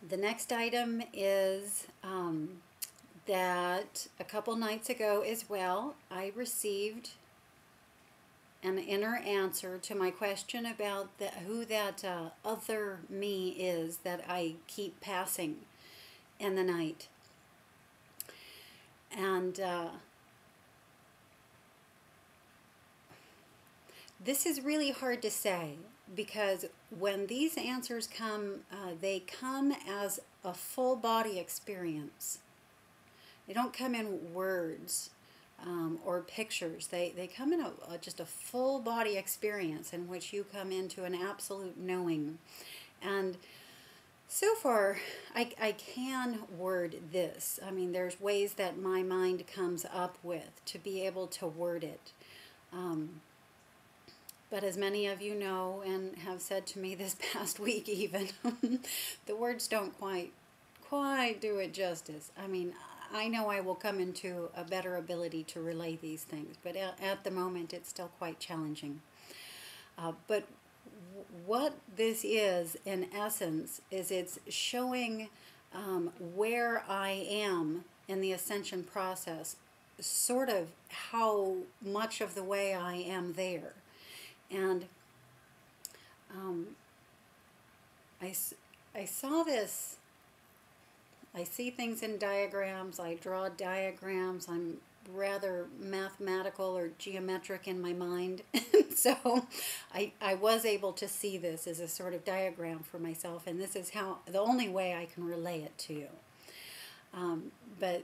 The next item is that a couple nights ago as well, I received an inner answer to my question about who that other me is that I keep passing in the night. And this is really hard to say, because when these answers come, they come as a full body experience. They don't come in words or pictures. They come in just a full body experience in which you come into an absolute knowing. And so far, I can word this. I mean, there's ways that my mind comes up with to be able to word it. But as many of you know and have said to me this past week even, the words don't quite do it justice. I mean, I know I will come into a better ability to relay these things, but at the moment it's still quite challenging. But what this is, in essence, is it's showing where I am in the ascension process, sort of how much of the way I am there. And I saw this, I see things in diagrams, I draw diagrams, I'm rather mathematical or geometric in my mind. So I was able to see this as a sort of diagram for myself, and this is how, the only way I can relay it to you. But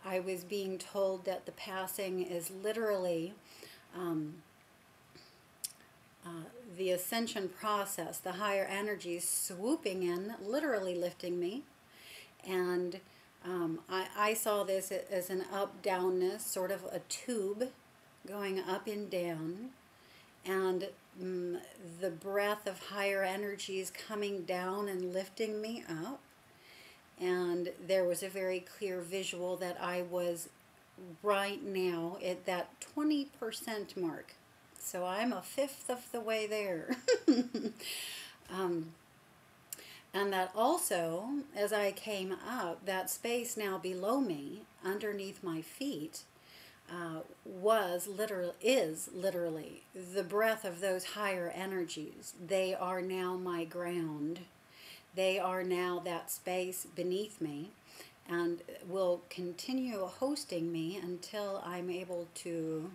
I was being told that the passing is literally the ascension process, the higher energies swooping in, literally lifting me. And I saw this as an up-downness, sort of a tube going up and down, and the breath of higher energies coming down and lifting me up. And there was a very clear visual that I was right now at that 20% mark. So I'm a fifth of the way there. And that also, as I came up, that space now below me, underneath my feet, is literally the breath of those higher energies. They are now my ground. They are now that space beneath me, and will continue hosting me until I'm able to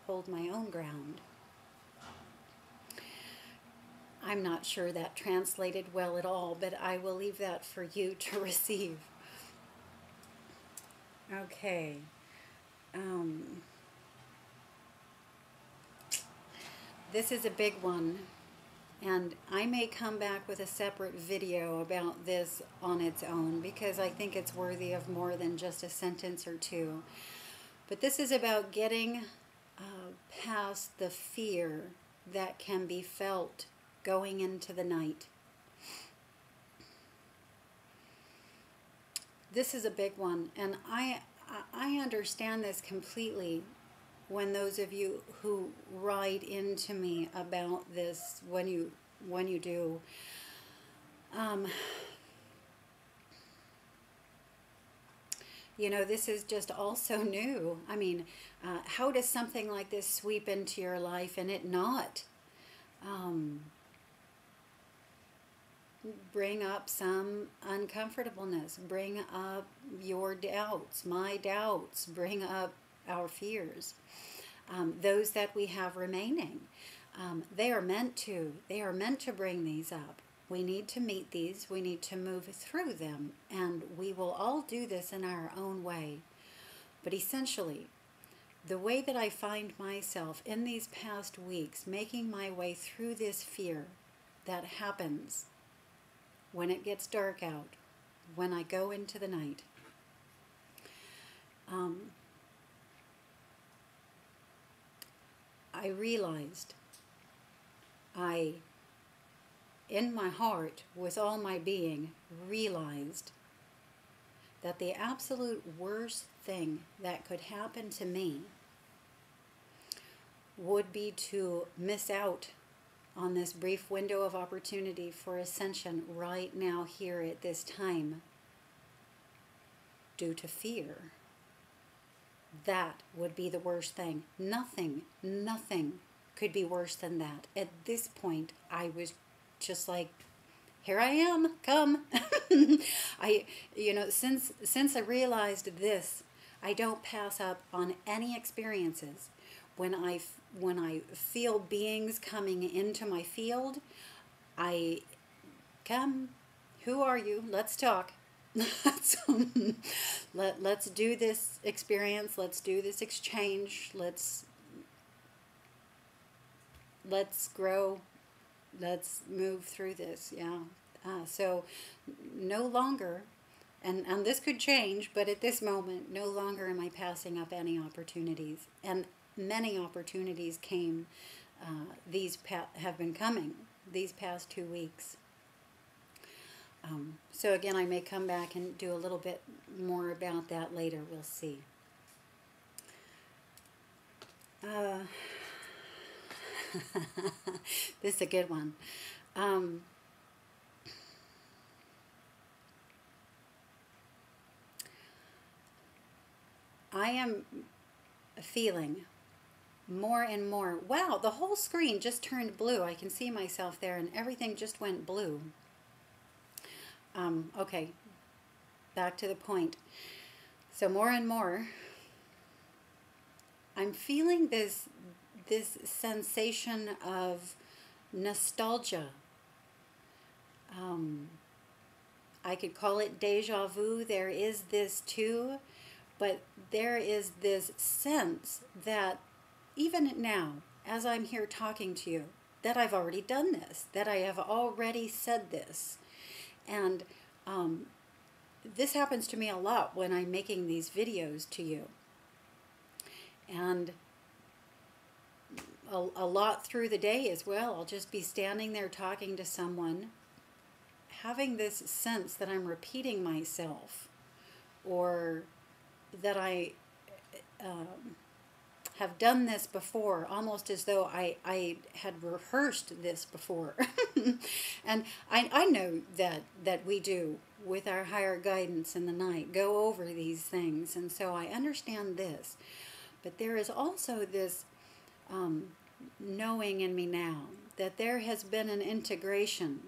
hold my own ground. I'm not sure that translated well at all, but I will leave that for you to receive. Okay. This is a big one, and I may come back with a separate video about this on its own, because I think it's worthy of more than just a sentence or two. But this is about getting past the fear that can be felt going into the night. This is a big one, and I understand this completely when those of you who write into me about this, when you do, you know, this is just all so new. I mean, how does something like this sweep into your life and it not bring up some uncomfortableness, bring up your doubts, my doubts, bring up our fears, those that we have remaining. They are meant to bring these up. We need to meet these, we need to move through them, and we will all do this in our own way. But essentially, the way that I find myself in these past weeks, making my way through this fear that happens when it gets dark out, when I go into the night, I realized, in my heart, with all my being, realized that the absolute worst thing that could happen to me would be to miss out on this brief window of opportunity for ascension right now, here at this time, due to fear. That would be the worst thing. Nothing could be worse than that. At this point, I was just like, here I am, come. Since I realized this, I don't pass up on any experiences. When I feel beings coming into my field, I come. Who are you? Let's talk. Let's do this experience. Let's do this exchange. Let's grow. Let's move through this. Yeah. So no longer, and this could change, but at this moment, no longer am I passing up any opportunities. And many opportunities came. Have been coming these past 2 weeks. So again, I may come back and do a little bit more about that later. We'll see. This is a good one. I am feeling more and more, wow, the whole screen just turned blue. I can see myself there and everything just went blue. Okay, back to the point. So more and more, I'm feeling this sensation of nostalgia. I could call it deja vu. There is this too, but there is this sense that even now, as I'm here talking to you, that I've already done this, that I have already said this. And this happens to me a lot when I'm making these videos to you. And a lot through the day as well. I'll just be standing there talking to someone, having this sense that I'm repeating myself, or that I have done this before, almost as though I had rehearsed this before. And I know that we do, with our higher guidance in the night, go over these things, and so I understand this. But there is also this knowing in me now that there has been an integration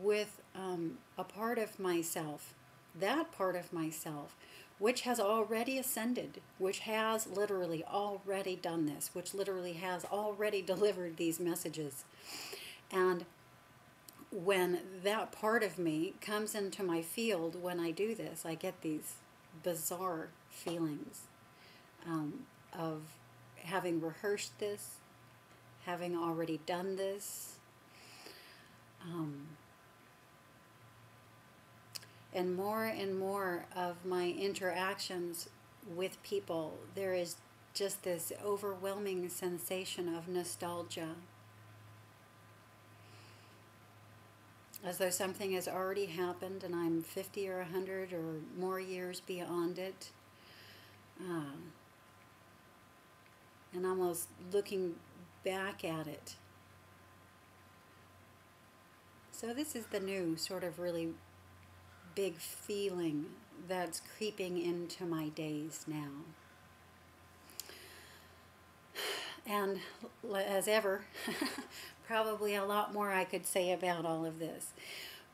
with a part of myself, that part of myself, which has already ascended, which has literally already done this, which literally has already delivered these messages. And when that part of me comes into my field, when I do this, I get these bizarre feelings of having rehearsed this, having already done this. And more of my interactions with people, there is just this overwhelming sensation of nostalgia. As though something has already happened and I'm 50 or 100 or more years beyond it. And almost looking back at it. So this is the new sort of really big feeling that's creeping into my days now. And as ever, probably a lot more I could say about all of this.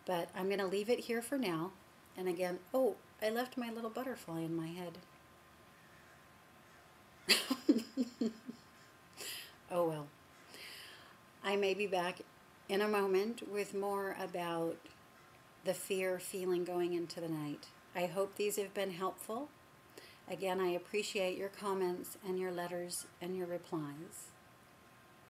But I'm going to leave it here for now. And again, oh, I left my little butterfly in my head. Oh well. I may be back in a moment with more about the fear feeling going into the night. I hope these have been helpful. Again, I appreciate your comments and your letters and your replies.